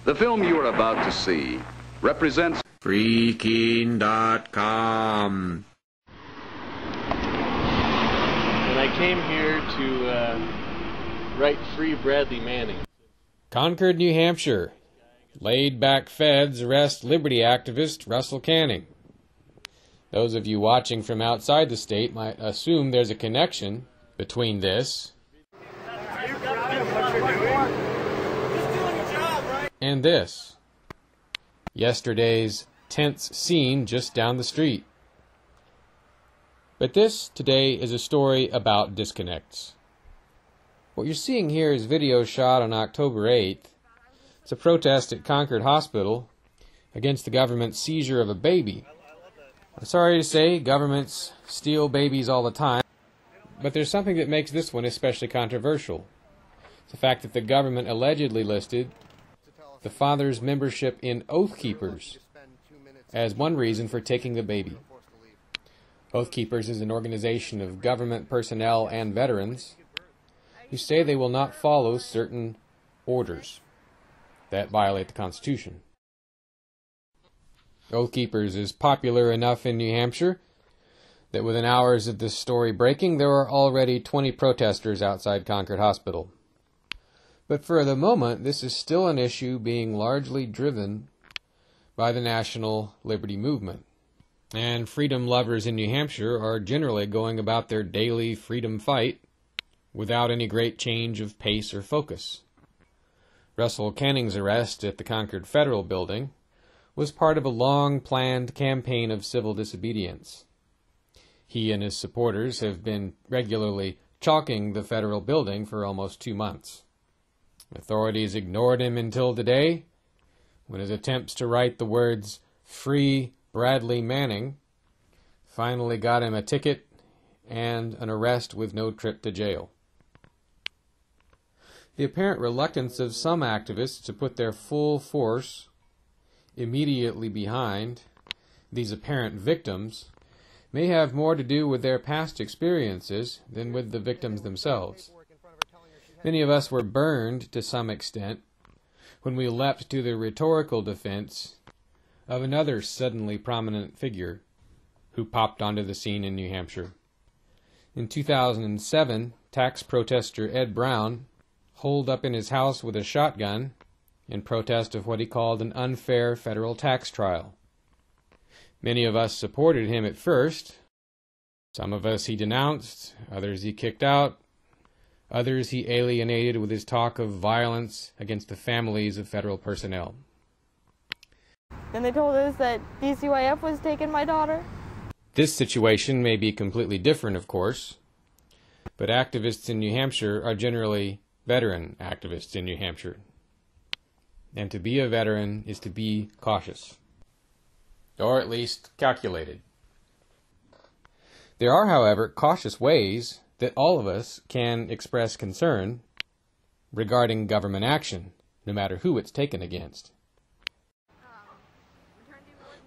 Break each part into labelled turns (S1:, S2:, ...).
S1: The film you are about to see represents
S2: freaking.com.
S3: And I came here to write Free Bradley Manning.
S4: Concord, New Hampshire. Laid-back feds arrest liberty activist Russell Canning. Those of you watching from outside the state might assume there's a connection between this and this. Yesterday's tense scene just down the street. But this, today, is a story about disconnects. What you're seeing here is video shot on October 8th. It's a protest at Concord Hospital against the government's seizure of a baby. I'm sorry to say, governments steal babies all the time, but there's something that makes this one especially controversial. It's the fact that the government allegedly listed the father's membership in Oathkeepers as one reason for taking the baby. Oathkeepers is an organization of government personnel and veterans who say they will not follow certain orders that violate the Constitution. Oathkeepers is popular enough in New Hampshire that within hours of this story breaking, there are already 20 protesters outside Concord Hospital. But for the moment, this is still an issue being largely driven by the national liberty movement. And freedom lovers in New Hampshire are generally going about their daily freedom fight without any great change of pace or focus. Russell Canning's arrest at the Concord Federal Building was part of a long-planned campaign of civil disobedience. He and his supporters have been regularly chalking the federal building for almost 2 months. Authorities ignored him until today, when his attempts to write the words "Free Bradley Manning" finally got him a ticket and an arrest with no trip to jail. The apparent reluctance of some activists to put their full force immediately behind these apparent victims may have more to do with their past experiences than with the victims themselves. Many of us were burned to some extent when we leapt to the rhetorical defense of another suddenly prominent figure who popped onto the scene in New Hampshire. In 2007, tax protester Ed Brown holed up in his house with a shotgun in protest of what he called an unfair federal tax trial. Many of us supported him at first. Some of us he denounced, others he kicked out, others he alienated with his talk of violence against the families of federal personnel.
S5: And they told us that dcyf was taking my daughter.
S4: This situation may be completely different, of course, but activists in New Hampshire are generally veteran activists in New Hampshire. And to be a veteran is to be cautious, or at least calculated. There are, however, cautious ways that all of us can express concern regarding government action, no matter who it's taken against.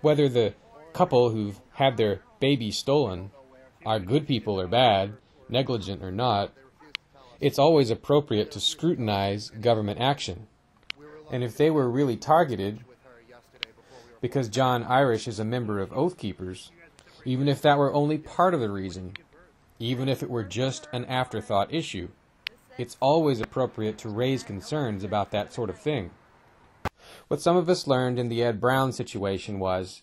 S4: Whether the couple who've had their baby stolen are good people or bad, negligent or not, it's always appropriate to scrutinize government action. And if they were really targeted because John Irish is a member of Oathkeepers, even if that were only part of the reason, even if it were just an afterthought issue, it's always appropriate to raise concerns about that sort of thing. What some of us learned in the Ed Brown situation was,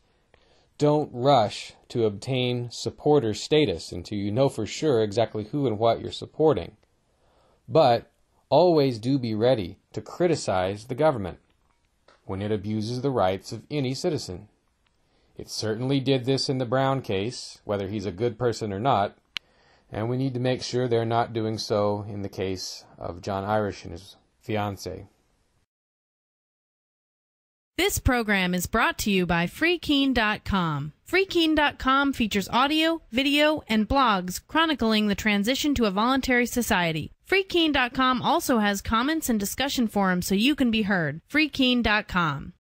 S4: don't rush to obtain supporter status until you know for sure exactly who and what you're supporting. But always do be ready to criticize the government when it abuses the rights of any citizen. It certainly did this in the Brown case, whether he's a good person or not, and we need to make sure they're not doing so in the case of John Irish and his fiancée.
S6: This program is brought to you by freekeen.com. Freekeen.com features audio, video, and blogs chronicling the transition to a voluntary society. Freekeen.com also has comments and discussion forums so you can be heard. Freekeen.com.